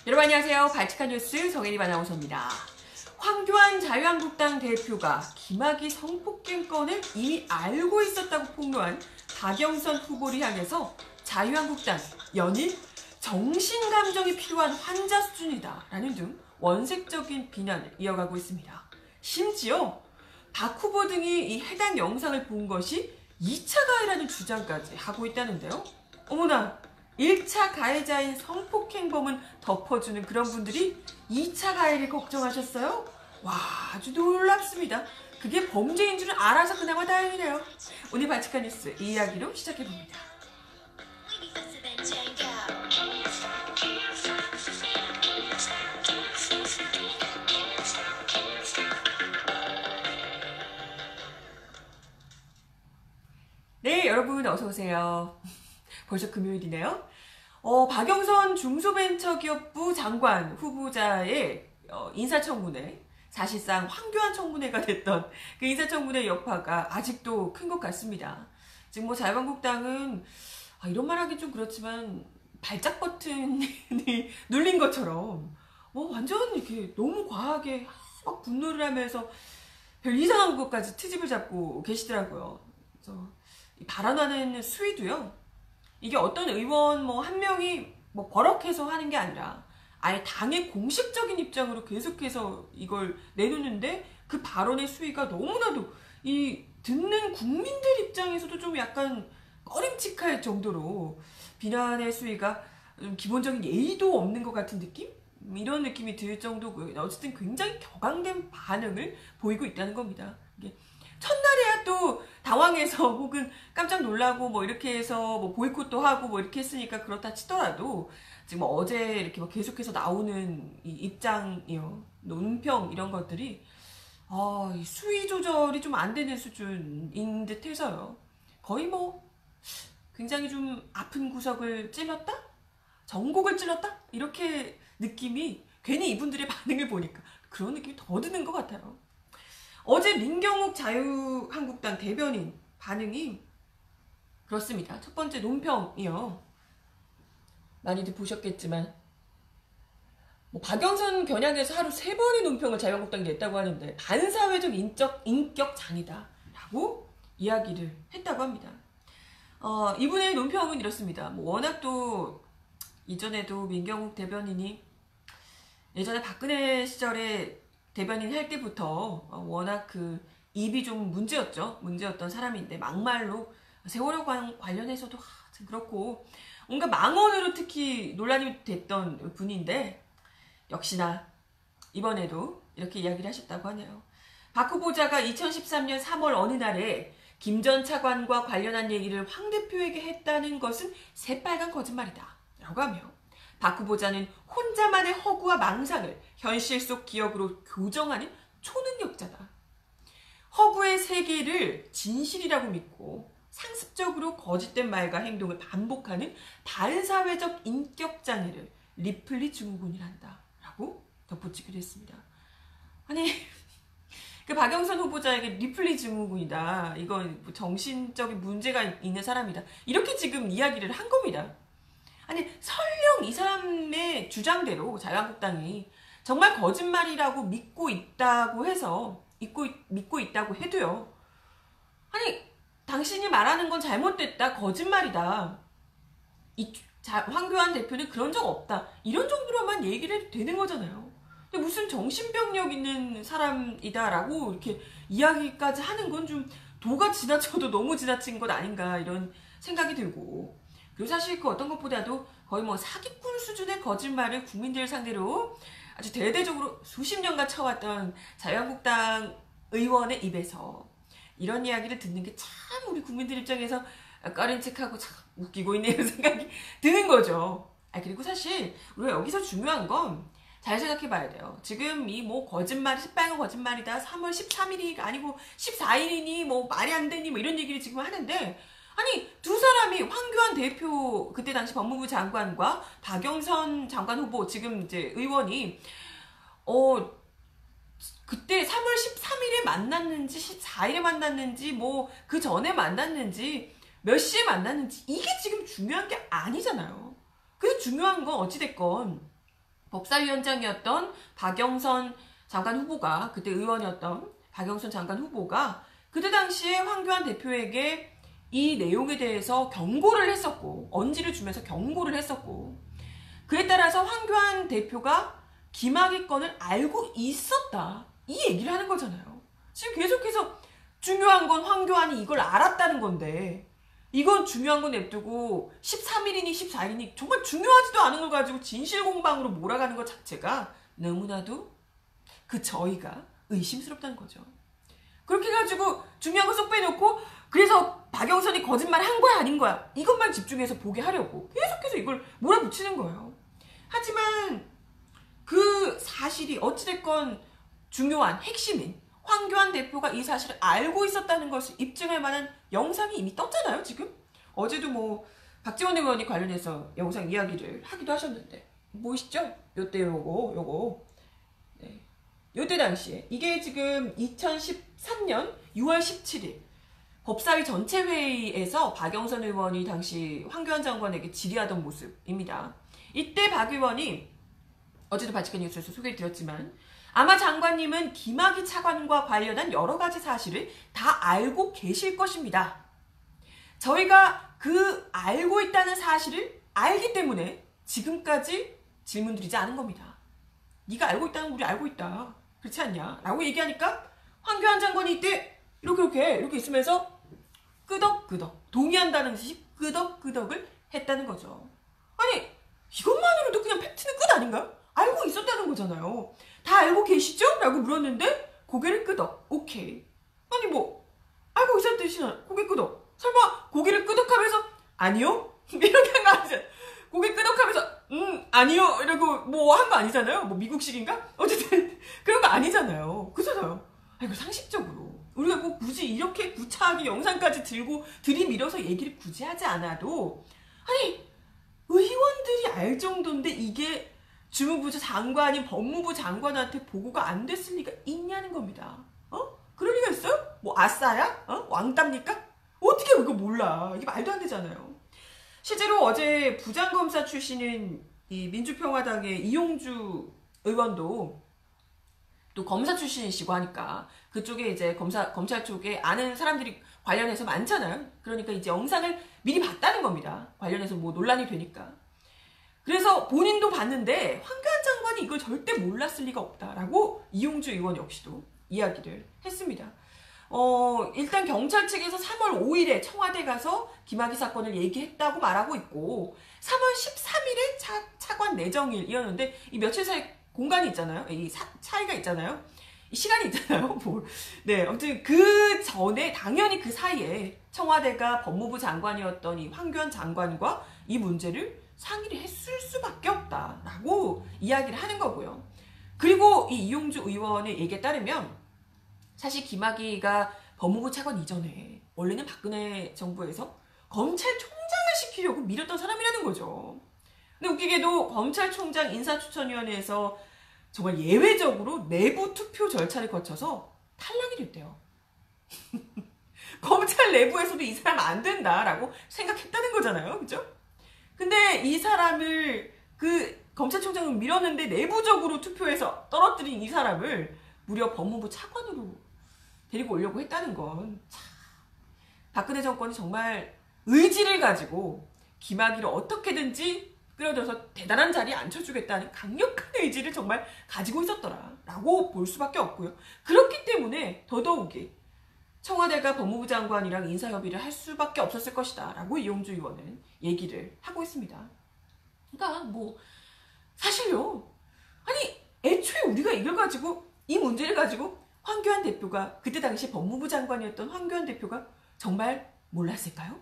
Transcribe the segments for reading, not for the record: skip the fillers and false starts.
여러분 안녕하세요. 발칙한 뉴스 정혜림 아나운서입니다. 황교안 자유한국당 대표가 김학의 성폭행 건을 이미 알고 있었다고 폭로한 박영선 후보를 향해서 자유한국당 연일 정신감정이 필요한 환자 수준이다라는 등 원색적인 비난을 이어가고 있습니다. 심지어 박 후보 등이 이 해당 영상을 본 것이 2차 가해라는 주장까지 하고 있다는데요. 어머나! 1차 가해자인 성폭행범은 덮어주는 그런 분들이 2차 가해를 걱정하셨어요? 와, 아주 놀랍습니다. 그게 범죄인 줄은 알아서 그나마 다행이네요. 오늘 발칙한 뉴스 이 이야기로 시작해봅니다. 네, 여러분 어서오세요. 벌써 금요일이네요. 박영선 중소벤처기업부 장관 후보자의 인사청문회, 사실상 황교안 청문회가 됐던 그 인사청문회 여파가 아직도 큰 것 같습니다. 지금 뭐 자유한국당은 이런 말 하긴 좀 그렇지만 발작 버튼이 눌린 것처럼 완전 이렇게 너무 과하게 막 분노를 하면서 별 이상한 것까지 트집을 잡고 계시더라고요. 그래서 발언하는 수위도요. 이게 어떤 의원 한 명이 버럭해서 하는 게 아니라 아예 당의 공식적인 입장으로 계속해서 이걸 내놓는데 그 발언의 수위가 너무나도 이 듣는 국민들 입장에서도 좀 약간 꺼림칙할 정도로 비난의 수위가 좀 기본적인 예의도 없는 것 같은 느낌? 이런 느낌이 들 정도고요. 어쨌든 굉장히 격앙된 반응을 보이고 있다는 겁니다. 이게 첫날에야 또 당황해서 혹은 깜짝 놀라고 이렇게 해서 보이콧도 하고 이렇게 했으니까 그렇다 치더라도 지금 어제 이렇게 계속해서 나오는 이 입장이요, 논평 이런 것들이 이 수위 조절이 좀 안 되는 수준인 듯 해서요. 거의 굉장히 좀 아픈 구석을 찔렀다? 전곡을 찔렀다? 이렇게 느낌이 괜히 이분들의 반응을 보니까 그런 느낌이 더 드는 것 같아요. 어제 민경욱 자유한국당 대변인 반응이 그렇습니다. 첫 번째 논평이요. 많이들 보셨겠지만 박영선 겨냥해서 하루 3번의 논평을 자유한국당이 냈다고 하는데 반사회적 인격 장이다 라고 이야기를 했다고 합니다. 이분의 논평은 이렇습니다. 워낙 또 이전에도 민경욱 대변인이 예전에 박근혜 시절에 대변인 할 때부터 워낙 그 입이 좀 문제였던 사람인데 막말로 세월호 관련해서도 참 그렇고 뭔가 망언으로 특히 논란이 됐던 분인데 역시나 이번에도 이렇게 이야기를 하셨다고 하네요. 박 후보자가 2013년 3월 어느 날에 김 전 차관과 관련한 얘기를 황 대표에게 했다는 것은 새빨간 거짓말이다 라고 하며 박 후보자는 혼자만의 허구와 망상을 현실 속 기억으로 교정하는 초능력자다. 허구의 세계를 진실이라고 믿고 상습적으로 거짓된 말과 행동을 반복하는 반사회적 인격장애를 리플리 증후군이란다 라고 덧붙이기도 했습니다. 아니 그 박영선 후보자에게 리플리 증후군이다, 이건 정신적인 문제가 있는 사람이다, 이렇게 지금 이야기를 한 겁니다. 아니 설령 이 사람의 주장대로 자유한국당이 정말 거짓말이라고 믿고 있다고 해도요. 아니 당신이 말하는 건 잘못됐다, 거짓말이다, 황교안 대표는 그런 적 없다, 이런 정도로만 얘기를 해도 되는 거잖아요. 근데 무슨 정신병력 있는 사람이다라고 이렇게 이야기까지 하는 건 좀 도가 지나쳐도 너무 지나친 것 아닌가 이런 생각이 들고, 그리고 사실 그 어떤 것보다도 거의 사기꾼 수준의 거짓말을 국민들 상대로 아주 대대적으로 수십 년간 쳐왔던 자유한국당 의원의 입에서 이런 이야기를 듣는 게 참 우리 국민들 입장에서 꺼림칙하고 참 웃기고 있네 이런 생각이 드는 거죠. 그리고 사실 우리가 여기서 중요한 건 잘 생각해 봐야 돼요. 지금 이 거짓말이 새빨간 거짓말이다, 3월 13일이 아니고 14일이니 말이 안 되니 이런 얘기를 지금 하는데, 아니 두 사람이 황교안 대표 그때 당시 법무부 장관과 박영선 장관 후보 지금 이제 의원이 그때 3월 13일에 만났는지 14일에 만났는지 그 전에 만났는지 몇 시에 만났는지 이게 지금 중요한 게 아니잖아요. 그래서 중요한 건 어찌됐건 법사위원장이었던 박영선 장관 후보가, 그때 의원이었던 박영선 장관 후보가 그때 당시에 황교안 대표에게 이 내용에 대해서 경고를 했었고, 언지를 주면서 경고를 했었고, 그에 따라서 황교안 대표가 김학의 건을 알고 있었다, 이 얘기를 하는 거잖아요. 지금 계속해서 중요한 건 황교안이 이걸 알았다는 건데, 이건 중요한 건 냅두고 13일이니 14일이니 정말 중요하지도 않은 걸 가지고 진실공방으로 몰아가는 것 자체가 너무나도 그 저희가 의심스럽다는 거죠. 그렇게 해가지고 중요한 거 쏙 빼놓고, 그래서 박영선이 거짓말 한 거야 아닌 거야, 이것만 집중해서 보게 하려고 계속해서 이걸 몰아붙이는 거예요. 하지만 그 사실이 어찌됐건 중요한 핵심인 황교안 대표가 이 사실을 알고 있었다는 것을 입증할 만한 영상이 이미 떴잖아요, 지금. 어제도 뭐 박지원 의원이 관련해서 영상 이야기를 하기도 하셨는데, 보이시죠? 요때 요거. 네. 요때 당시에, 이게 지금 2013년 6월 17일 법사위 전체 회의에서 박영선 의원이 당시 황교안 장관에게 질의하던 모습입니다. 이때 박 의원이, 어제도 바치칸 뉴스에서 소개해드렸지만, 아마 장관님은 김학의 차관과 관련한 여러 가지 사실을 다 알고 계실 것입니다. 저희가 그 알고 있다는 사실을 알기 때문에 지금까지 질문 드리지 않은 겁니다. 네가 알고 있다는 우리 알고 있다, 그렇지 않냐? 라고 얘기하니까 황교안 장관이 이때 이렇게 있으면서 끄덕끄덕 동의한다는 듯이 끄덕끄덕을 했다는 거죠. 아니, 이것만으로도 그냥 팩트는 끝 아닌가요? 알고 있었다는 거잖아요. 다 알고 계시죠? 라고 물었는데 고개를 끄덕. 오케이. 아니 뭐 알고 있었듯이 고개 끄덕. 설마 고개를 끄덕하면서 아니요? 이렇게 한 거 아니잖아요. 고개 끄덕하면서 아니요 이러고 뭐 한 거 아니잖아요. 뭐 미국식인가? 어쨌든 그런 거 아니잖아요. 그잖아요. 이거 상식적으로 우리가 꼭 굳이 이렇게 구차하게 영상까지 들고 들이밀어서 얘기를 굳이 하지 않아도, 아니 의원들이 알 정도인데 이게 주무부처 장관이 법무부 장관한테 보고가 안 됐을 리가 있냐는 겁니다. 그럴 리가 있어요? 뭐 아싸야? 왕따입니까? 어떻게 그거 몰라? 이게 말도 안 되잖아요. 실제로 어제 부장검사 출신인 이 민주평화당의 이용주 의원도 또 검사 출신이시고 하니까 그쪽에 이제 검찰 쪽에 아는 사람들이 관련해서 많잖아요. 그러니까 이제 영상을 미리 봤다는 겁니다. 관련해서 뭐 논란이 되니까. 그래서 본인도 봤는데 황교안 장관이 이걸 절대 몰랐을 리가 없다라고 이용주 의원 역시도 이야기를 했습니다. 일단 경찰 측에서 3월 5일에 청와대 가서 김학의 사건을 얘기했다고 말하고 있고, 3월 13일에 차관 내정일이었는데 이 며칠 사이 공간이 있잖아요. 이 차이가 있잖아요. 이 시간이 있잖아요. 네, 아무튼 그 전에 당연히 그 사이에 청와대가 법무부 장관이었던 이 황교안 장관과 이 문제를 상의를 했을 수밖에 없다라고 이야기를 하는 거고요. 그리고 이 이용주 의원의 얘기에 따르면 사실 김학의가 법무부 차관 이전에 원래는 박근혜 정부에서 검찰총장을 시키려고 밀었던 사람이라는 거죠. 근데 웃기게도 검찰총장 인사추천위원회에서 정말 예외적으로 내부 투표 절차를 거쳐서 탈락이 됐대요. 검찰 내부에서도 이 사람 안 된다라고 생각했다는 거잖아요. 그죠? 근데 이 사람을, 그 검찰총장을 밀었는데 내부적으로 투표해서 떨어뜨린 이 사람을 무려 법무부 차관으로 데리고 오려고 했다는 건 참, 박근혜 정권이 정말 의지를 가지고 김학의를 어떻게든지 끌어들여서 대단한 자리에 앉혀주겠다는 강력한 의지를 정말 가지고 있었더라라고 볼 수밖에 없고요. 그렇기 때문에 더더욱이 청와대가 법무부 장관이랑 인사협의를 할 수밖에 없었을 것이다 라고 이용주 의원은 얘기를 하고 있습니다. 그러니까 뭐 사실요, 아니 애초에 우리가 이걸 가지고, 이 문제를 가지고 황교안 대표가, 그때 당시 법무부 장관이었던 황교안 대표가 정말 몰랐을까요?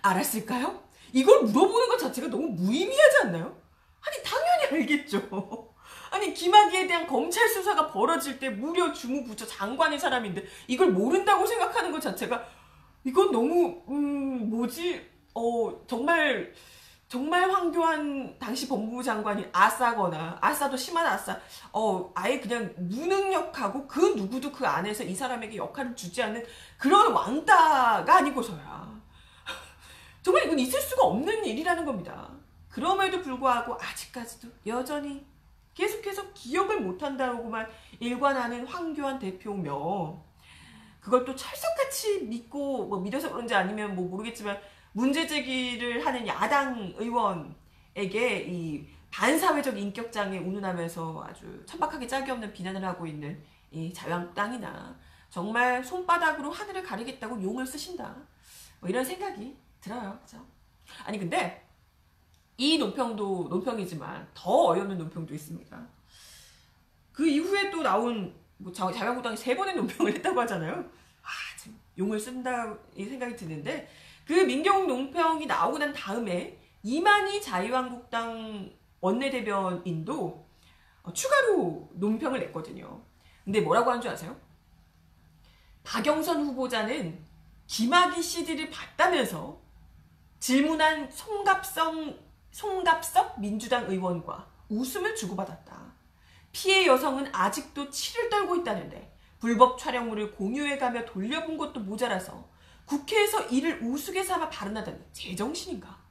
알았을까요? 이걸 물어보는 것 자체가 너무 무의미하지 않나요? 아니 당연히 알겠죠. 아니 김학의에 대한 검찰 수사가 벌어질 때 무려 주무부처 장관의 사람인데 이걸 모른다고 생각하는 것 자체가, 이건 너무 정말 황교안 당시 법무부 장관이 아싸거나, 아싸도 심한 아싸, 아예 그냥 무능력하고 그 누구도 그 안에서 이 사람에게 역할을 주지 않는 그런 왕따가 아니고서야 정말 이건 있을 수가 없는 일이라는 겁니다. 그럼에도 불구하고 아직까지도 여전히 계속해서 기억을 못한다고만 일관하는 황교안 대표며 그걸 또 철석같이 믿고 뭐 믿어서 그런지 아니면 뭐 모르겠지만 문제 제기를 하는 야당 의원에게 이 반사회적 인격장애 운운하면서 아주 천박하게 짝이 없는 비난을 하고 있는 이 자유한국당이나 정말 손바닥으로 하늘을 가리겠다고 용을 쓰신다. 뭐 이런 생각이 들어요. 그죠? 아니 근데 이 논평도 논평이지만 더 어이없는 논평도 있습니다. 그 이후에 또 나온 뭐 자유한국당이 3번의 논평을 했다고 하잖아요. 지금 용을 쓴다 이 생각이 드는데 그 민경욱 논평이 나오고 난 다음에 이만희 자유한국당 원내대변인도 추가로 논평을 냈거든요. 근데 뭐라고 한 줄 아세요? 박영선 후보자는 김학의 CD를 봤다면서 질문한 송갑석 민주당 의원과 웃음을 주고받았다. 피해 여성은 아직도 치를 떨고 있다는데 불법 촬영물을 공유해가며 돌려본 것도 모자라서 국회에서 이를 우스개 삼아 발언하다니 제정신인가?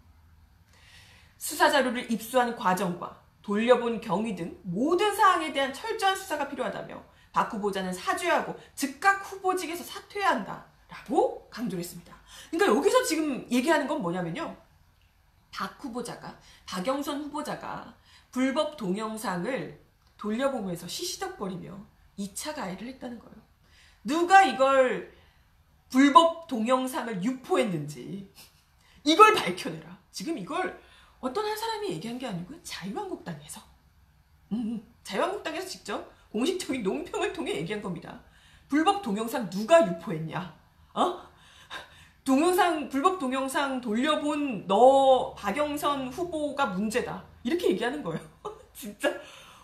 수사자료를 입수한 과정과 돌려본 경위 등 모든 사항에 대한 철저한 수사가 필요하다며 박 후보자는 사죄하고 즉각 후보직에서 사퇴해야 한다라고 강조를 했습니다. 그러니까 여기서 지금 얘기하는 건 뭐냐면요. 박영선 후보자가 불법 동영상을 돌려보면서 시시덕거리며 2차 가해를 했다는 거예요. 누가 이걸 불법 동영상을 유포했는지 이걸 밝혀내라. 지금 이걸 어떤 한 사람이 얘기한 게 아니고 자유한국당에서 자유한국당에서 직접 공식적인 논평을 통해 얘기한 겁니다. 불법 동영상 누가 유포했냐? 불법 동영상 돌려본 너 박영선 후보가 문제다. 이렇게 얘기하는 거예요. 진짜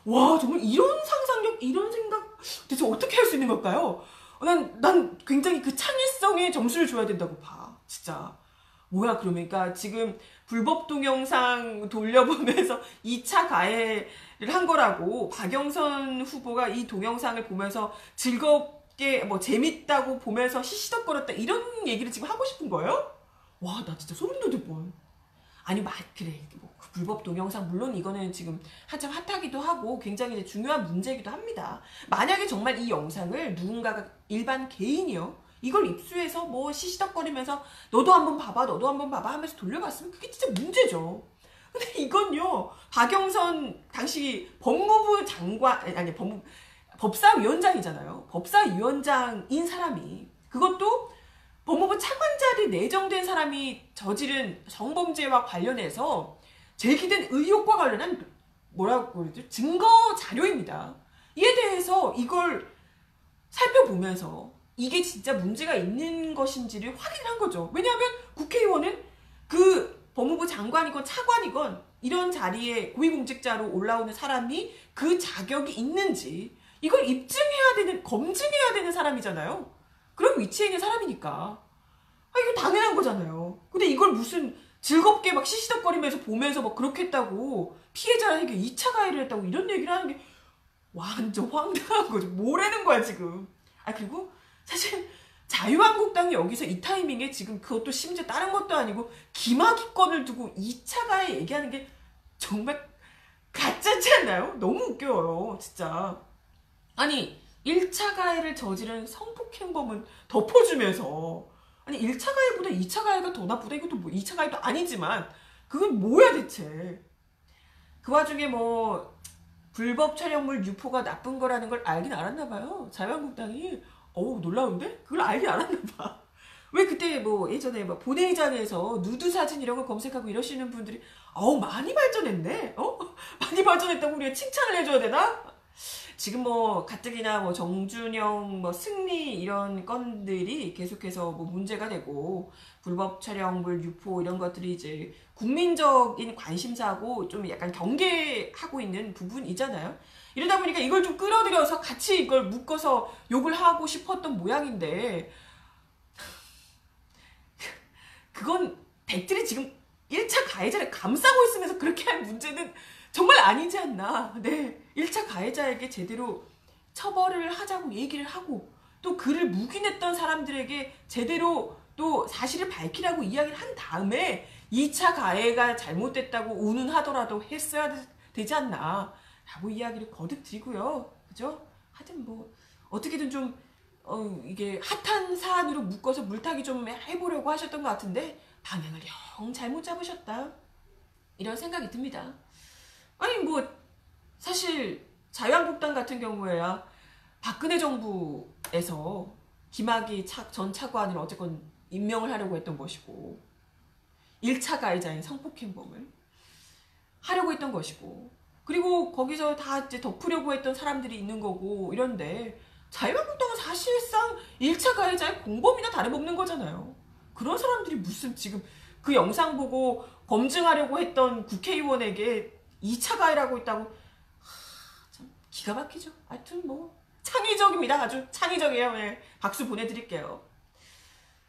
와 정말 이런 상상력 이런 생각 대체 어떻게 할 수 있는 걸까요? 난 굉장히 그 창의성에 점수를 줘야 된다고 봐. 진짜 뭐야 그러니까 지금 불법 동영상 돌려보면서 2차 가해를 한 거라고 박영선 후보가 이 동영상을 보면서 즐겁게 뭐 재밌다고 보면서 시시덕거렸다 이런 얘기를 지금 하고 싶은 거예요? 와 나 진짜 소름 돋을 뻔. 아니 그래 뭐 그 불법 동영상 물론 이거는 지금 한참 핫하기도 하고 굉장히 이제 중요한 문제이기도 합니다. 만약에 정말 이 영상을 누군가가 일반 개인이요 이걸 입수해서 뭐 시시덕거리면서 너도 한번 봐봐 하면서 돌려봤으면 그게 진짜 문제죠. 근데 이건요 박영선 당시 법무부 장관 아니 법사위원장이잖아요. 법사위원장인 사람이 그것도 법무부 차관 자리 내정된 사람이 저지른 성범죄와 관련해서 제기된 의혹과 관련한 뭐라고 그러죠? 증거 자료입니다. 이에 대해서 이걸 살펴보면서 이게 진짜 문제가 있는 것인지를 확인한 거죠. 왜냐하면 국회의원은 그 법무부 장관이건 차관이건 이런 자리에 고위공직자로 올라오는 사람이 그 자격이 있는지 이걸 검증해야 되는 사람이잖아요. 그런 위치에 있는 사람이니까. 이거 당연한 거잖아요. 근데 이걸 무슨 즐겁게 막 시시덕거리면서 보면서 막 그렇게 했다고 피해자에게 2차 가해를 했다고 이런 얘기를 하는 게 완전 황당한 거죠. 뭐라는 거야 지금. 그리고 사실 자유한국당이 여기서 이 타이밍에 지금 그것도 심지어 다른 것도 아니고 김학의 건을 두고 2차 가해 얘기하는 게 정말 가짜지 않나요? 너무 웃겨요 진짜. 아니 1차 가해를 저지른 성폭행범은 덮어주면서 아니 1차 가해보다 2차 가해가 더 나쁘다. 이것도 뭐 2차 가해도 아니지만 그건 뭐야 대체. 그 와중에 뭐 불법 촬영물 유포가 나쁜 거라는 걸 알긴 알았나 봐요. 자유한국당이. 놀라운데? 그걸 알긴 알았나 봐. 왜 그때 뭐 예전에 뭐 본회의장에서 누드 사진 이런 거 검색하고 이러시는 분들이 많이 발전했네? 많이 발전했다고 우리가 칭찬을 해줘야 되나? 지금 뭐 가뜩이나 뭐 정준영 뭐 승리 이런 건들이 계속해서 뭐 문제가 되고 불법 촬영물 유포 이런 것들이 이제 국민적인 관심사고 좀 약간 경계하고 있는 부분이잖아요. 이러다 보니까 이걸 좀 끌어들여서 같이 이걸 묶어서 욕을 하고 싶었던 모양인데 그건 백들이 지금 1차 가해자를 감싸고 있으면서 그렇게 할 문제는 정말 아니지 않나. 네, 1차 가해자에게 제대로 처벌을 하자고 얘기를 하고 또 그를 묵인했던 사람들에게 제대로 또 사실을 밝히라고 이야기를 한 다음에 2차 가해가 잘못됐다고 운운하더라도 했어야 되지 않나. 라고 이야기를 거듭 드리고요. 그죠? 하여튼 뭐 어떻게든 좀 이게 핫한 사안으로 묶어서 물타기 좀 해보려고 하셨던 것 같은데 방향을 영 잘못 잡으셨다. 이런 생각이 듭니다. 아니 뭐 사실 자유한국당 같은 경우에야 박근혜 정부에서 김학의 전 차관을 어쨌건 임명을 하려고 했던 것이고 1차 가해자인 성폭행범을 하려고 했던 것이고 그리고 거기서 다 이제 덮으려고 했던 사람들이 있는 거고 이런데 자유한국당은 사실상 1차 가해자의 공범이나 다름없는 거잖아요. 그런 사람들이 무슨 지금 그 영상 보고 검증하려고 했던 국회의원에게 2차 가해라고 있다고 참 기가 막히죠. 하여튼 뭐 창의적입니다. 아주 창의적이에요. 네, 박수 보내드릴게요.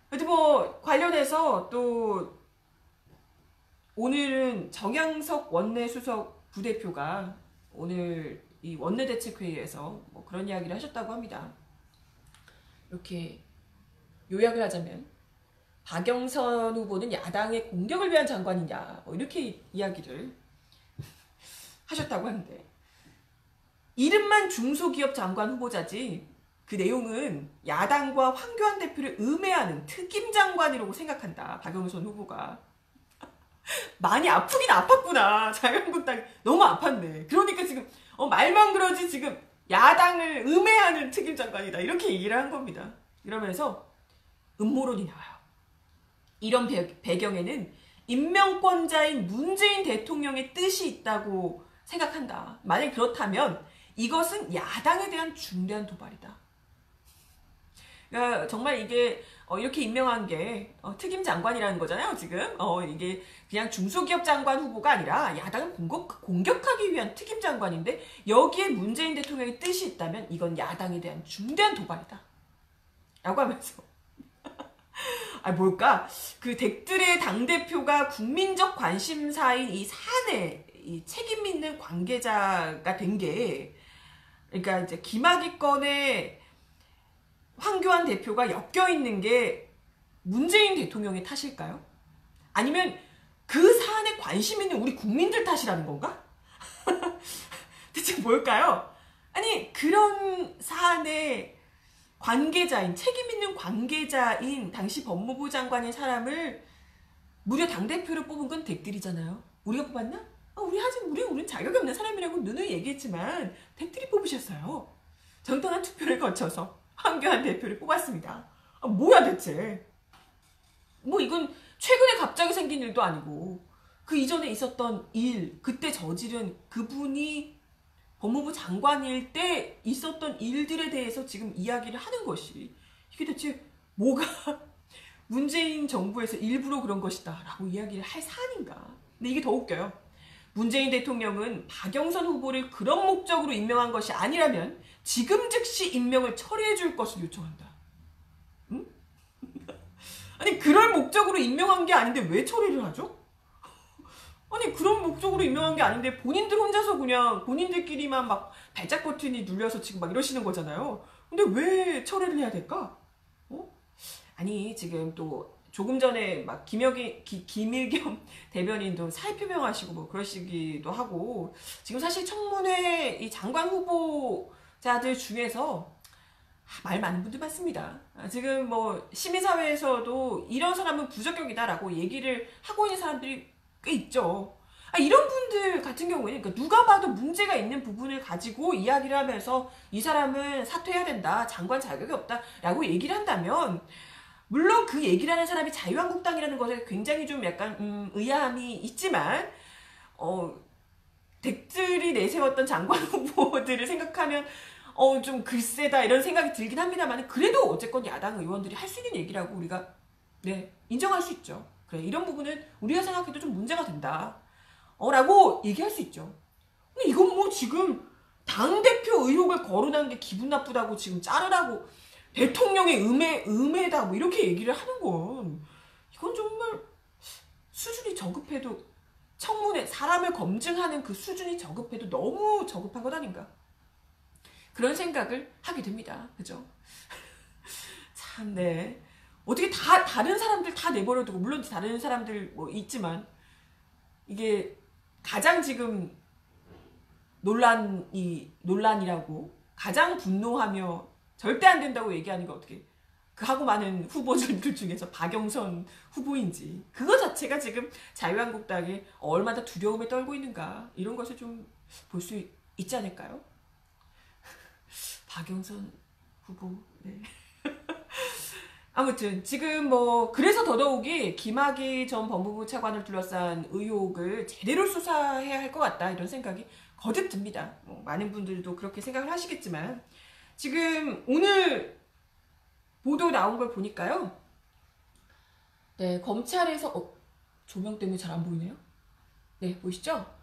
그래도 뭐 관련해서 또 오늘은 정양석 원내수석 부대표가 오늘 이 원내대책회의에서 뭐 그런 이야기를 하셨다고 합니다. 이렇게 요약을 하자면 박영선 후보는 야당의 공격을 위한 장관이냐 뭐 이렇게 이야기를 하셨다고 하는데 이름만 중소기업 장관 후보자지 그 내용은 야당과 황교안 대표를 음해하는 특임 장관이라고 생각한다. 박영선 후보가. 많이 아프긴 아팠구나. 자유한국당 너무 아팠네. 그러니까 지금 말만 그러지 지금 야당을 음해하는 특임 장관이다. 이렇게 얘기를 한 겁니다. 이러면서 음모론이 나와요. 이런 배경에는 임명권자인 문재인 대통령의 뜻이 있다고 생각한다. 만약 그렇다면 이것은 야당에 대한 중대한 도발이다. 그러니까 정말 이게 이렇게 임명한 게 특임 장관이라는 거잖아요. 지금 이게 그냥 중소기업 장관 후보가 아니라 야당을 공격하기 위한 특임 장관인데 여기에 문재인 대통령의 뜻이 있다면 이건 야당에 대한 중대한 도발이다. 라고 하면서 뭘까? 그 댁들의 당대표가 국민적 관심사인 이 사안에 이 책임 있는 관계자가 된 게 그러니까 이제 김학의 건에 황교안 대표가 엮여있는 게 문재인 대통령의 탓일까요? 아니면 그 사안에 관심 있는 우리 국민들 탓이라는 건가? 대체 뭘까요? 아니 그런 사안의 관계자인 책임 있는 관계자인 당시 법무부 장관인 사람을 무려 당대표로 뽑은 건 댁들이잖아요. 우리가 뽑았나? 우린 자격이 없는 사람이라고 누누이 얘기했지만 댁들이 뽑으셨어요. 정당한 투표를 거쳐서 황교안 대표를 뽑았습니다. 뭐야 대체? 뭐 이건 최근에 갑자기 생긴 일도 아니고 그 이전에 있었던 일, 그때 저지른 그분이 법무부 장관일 때 있었던 일들에 대해서 지금 이야기를 하는 것이 이게 대체 뭐가 문재인 정부에서 일부러 그런 것이다 라고 이야기를 할 사안인가. 근데 이게 더 웃겨요. 문재인 대통령은 박영선 후보를 그런 목적으로 임명한 것이 아니라면 지금 즉시 임명을 처리해 줄 것을 요청한다. 응? 아니 그럴 목적으로 임명한 게 아닌데 왜 처리를 하죠? 아니 그런 목적으로 임명한 게 아닌데 본인들 혼자서 그냥 본인들끼리만 막 발작 버튼이 눌려서 지금 막 이러시는 거잖아요. 근데 왜 처리를 해야 될까? 아니 지금 또 조금 전에 막 김일겸 대변인도 사의 표명하시고 뭐 그러시기도 하고 지금 사실 청문회 이 장관 후보자들 중에서 말 많은 분들 많습니다. 지금 뭐 시민사회에서도 이런 사람은 부적격이다라고 얘기를 하고 있는 사람들이 꽤 있죠. 이런 분들 같은 경우에는 그러니까 누가 봐도 문제가 있는 부분을 가지고 이야기를 하면서 이 사람은 사퇴해야 된다, 장관 자격이 없다라고 얘기를 한다면 물론 그 얘기를 하는 사람이 자유한국당이라는 것에 굉장히 좀 약간 의아함이 있지만 댁들이 내세웠던 장관 후보들을 생각하면 좀 글쎄다 이런 생각이 들긴 합니다만 그래도 어쨌건 야당 의원들이 할 수 있는 얘기라고 우리가 인정할 수 있죠. 그래 이런 부분은 우리가 생각해도 좀 문제가 된다 라고 얘기할 수 있죠. 근데 이건 뭐 지금 당대표 의혹을 거론한 게 기분 나쁘다고 지금 자르라고 대통령의 음해다 뭐 이렇게 얘기를 하는 건 이건 정말 수준이 저급해도 청문회 사람을 검증하는 그 수준이 저급해도 너무 저급한 것 아닌가 그런 생각을 하게 됩니다. 그죠? 참 어떻게 다른 사람들 다 내버려두고 물론 다른 사람들 뭐 있지만 이게 가장 지금 논란이라고 가장 분노하며 절대 안 된다고 얘기하는 게 어떻게 그 하고 많은 후보들 중에서 박영선 후보인지 그거 자체가 지금 자유한국당이 얼마나 두려움에 떨고 있는가 이런 것을 좀 볼 수 있지 않을까요? 박영선 후보 네. 아무튼 지금 뭐 그래서 더더욱이 김학의 전 법무부 차관을 둘러싼 의혹을 제대로 수사해야 할 것 같다 이런 생각이 거듭 듭니다. 뭐 많은 분들도 그렇게 생각을 하시겠지만 지금 오늘 보도 나온 걸 보니까요. 네, 검찰에서 조명 때문에 잘 안 보이네요. 네, 보이시죠?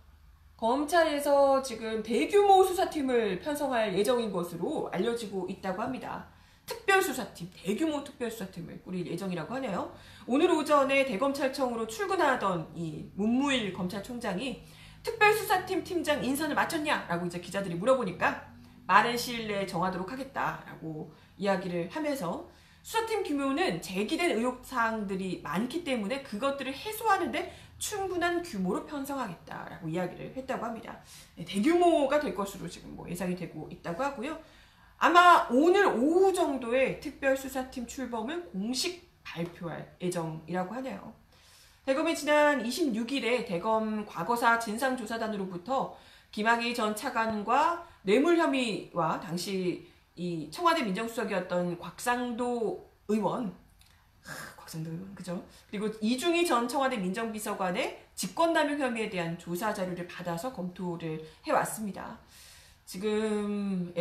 검찰에서 지금 대규모 수사팀을 편성할 예정인 것으로 알려지고 있다고 합니다. 특별수사팀, 대규모 특별수사팀을 꾸릴 예정이라고 하네요. 오늘 오전에 대검찰청으로 출근하던 이 문무일 검찰총장이 특별수사팀 팀장 인선을 마쳤냐? 라고 이제 기자들이 물어보니까 빠른 시일 내에 정하도록 하겠다라고 이야기를 하면서 수사팀 규모는 제기된 의혹사항들이 많기 때문에 그것들을 해소하는데 충분한 규모로 편성하겠다라고 이야기를 했다고 합니다. 대규모가 될 것으로 지금 뭐 예상이 되고 있다고 하고요. 아마 오늘 오후 정도에 특별수사팀 출범을 공식 발표할 예정이라고 하네요. 대검이 지난 26일에 대검 과거사 진상조사단으로부터 김학의 전 차관과 뇌물 혐의와 당시 이 청와대 민정수석이었던 곽상도 의원, 그죠? 그리고 이중희 전 청와대 민정비서관의 직권남용 혐의에 대한 조사 자료를 받아서 검토를 해왔습니다. 지금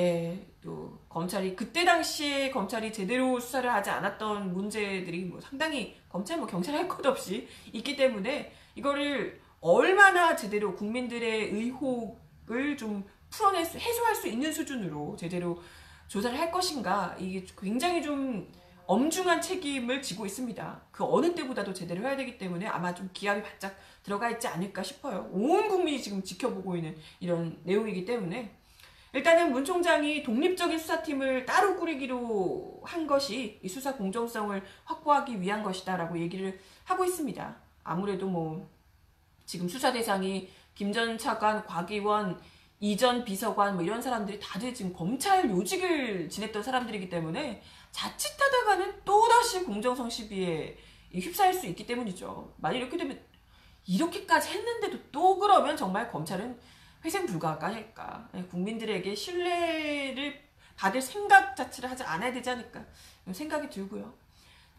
또 검찰이 그때 당시에 검찰이 제대로 수사를 하지 않았던 문제들이 뭐 상당히 검찰 뭐 경찰 할 것 없이 있기 때문에 이거를 얼마나 제대로 국민들의 의혹을 좀 해소할 수 있는 수준으로 제대로 조사를 할 것인가 이게 굉장히 좀 엄중한 책임을 지고 있습니다. 그 어느 때보다도 제대로 해야 되기 때문에 아마 좀 기합이 바짝 들어가 있지 않을까 싶어요. 온 국민이 지금 지켜보고 있는 이런 내용이기 때문에 일단은 문 총장이 독립적인 수사팀을 따로 꾸리기로 한 것이 이 수사 공정성을 확보하기 위한 것이다라고 얘기를 하고 있습니다. 아무래도 뭐 지금 수사 대상이 김 전 차관, 곽의원, 이전 비서관 뭐 이런 사람들이 다들 지금 검찰 요직을 지냈던 사람들이기 때문에 자칫하다가는 또다시 공정성 시비에 휩싸일 수 있기 때문이죠. 만약 이렇게 되면 이렇게까지 했는데도 또 그러면 정말 검찰은 회생 불가가 아닐까. 국민들에게 신뢰를 받을 생각 자체를 하지 않아야 되지 않을까 생각이 들고요.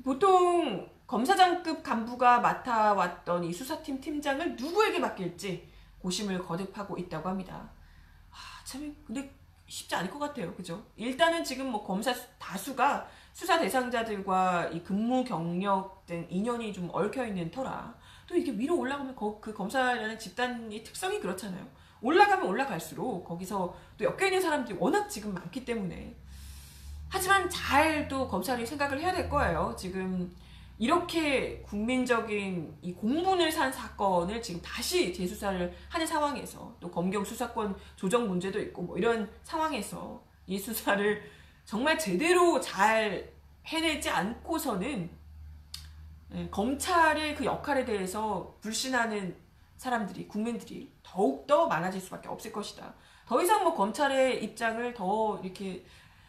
보통 검사장급 간부가 맡아왔던 이 수사팀 팀장을 누구에게 맡길지 고심을 거듭하고 있다고 합니다. 참 근데 쉽지 않을 것 같아요. 그죠? 일단은 지금 뭐 검사 다수가 수사 대상자들과 이 근무 경력 등 인연이 좀 얽혀 있는 터라 또 이게 위로 올라가면 그 검사라는 집단의 특성이 그렇잖아요. 올라가면 올라갈수록 거기서 또 엮여 있는 사람들이 워낙 지금 많기 때문에 하지만 잘 또 검찰이 생각을 해야 될 거예요. 지금 이렇게 국민적인 이 공분을 산 사건을 지금 다시 재수사를 하는 상황에서 또 검경 수사권 조정 문제도 있고 뭐 이런 상황에서 이 수사를 정말 제대로 잘 해내지 않고서는 검찰의 그 역할에 대해서 불신하는 사람들이 국민들이 더욱더 많아질 수밖에 없을 것이다. 더 이상 뭐 검찰의 입장을 더 이렇게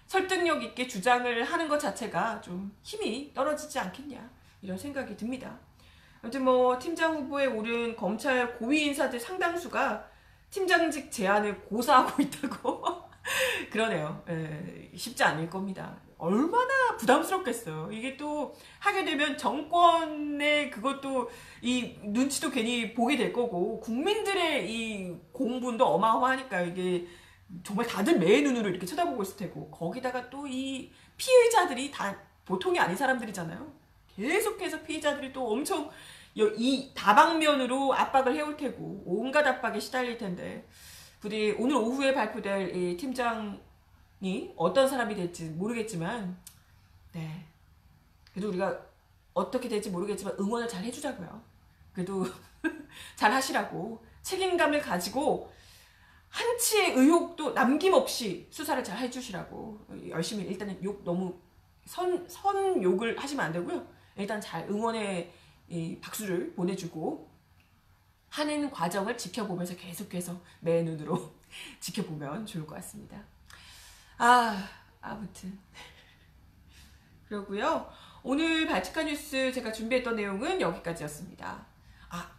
설득력 있게 주장을 하는 것 자체가 좀 힘이 떨어지지 않겠냐 이런 생각이 듭니다. 아무튼 뭐 팀장 후보에 오른 검찰 고위 인사들 상당수가 팀장직 제안을 고사하고 있다고 그러네요. 쉽지 않을 겁니다. 얼마나 부담스럽겠어요. 이게 또 하게 되면 정권의 그것도 이 눈치도 괜히 보게 될 거고 국민들의 이 공분도 어마어마하니까 이게 정말 다들 매의 눈으로 이렇게 쳐다보고 있을 테고 거기다가 또 이 피의자들이 다 보통이 아닌 사람들이잖아요. 계속해서 피의자들이 또 엄청 이 다방면으로 압박을 해올 테고 온갖 압박에 시달릴 텐데 부디 오늘 오후에 발표될 이 팀장이 어떤 사람이 될지 모르겠지만 네 그래도 우리가 어떻게 될지 모르겠지만 응원을 잘 해주자고요. 그래도 잘 하시라고 책임감을 가지고 한치의 의혹도 남김없이 수사를 잘 해주시라고 열심히 일단은 욕 너무 선 욕을 하시면 안 되고요. 일단 잘 응원의 이 박수를 보내주고 하는 과정을 지켜보면서 계속해서 매 눈으로 지켜보면 좋을 것 같습니다. 아무튼 그러고요. 오늘 바티칸 뉴스 제가 준비했던 내용은 여기까지였습니다.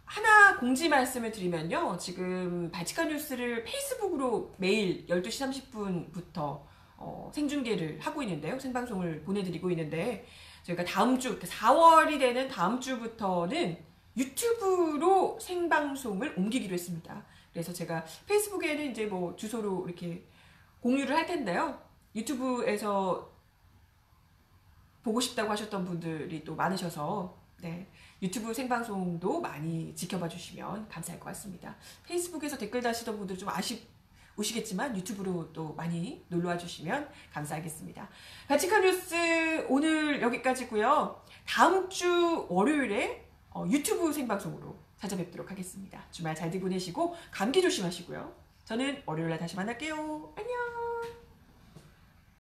하나 공지 말씀을 드리면요. 지금 바티칸 뉴스를 페이스북으로 매일 12시 30분부터 생중계를 하고 있는데요. 생방송을 보내드리고 있는데 저희가 다음 주, 4월이 되는 다음 주부터는 유튜브로 생방송을 옮기기로 했습니다. 그래서 제가 페이스북에는 이제 뭐 주소로 이렇게 공유를 할 텐데요. 유튜브에서 보고 싶다고 하셨던 분들이 또 많으셔서 네, 유튜브 생방송도 많이 지켜봐 주시면 감사할 것 같습니다. 페이스북에서 댓글 다시던 분들 좀 아쉽으시겠지만 유튜브로 또 많이 놀러와 주시면 감사하겠습니다. 바티칸 뉴스 오늘 여기까지고요. 다음 주 월요일에 유튜브 생방송으로 찾아뵙도록 하겠습니다. 주말 잘들 보내시고 감기 조심하시고요. 저는 월요일에 다시 만날게요. 안녕.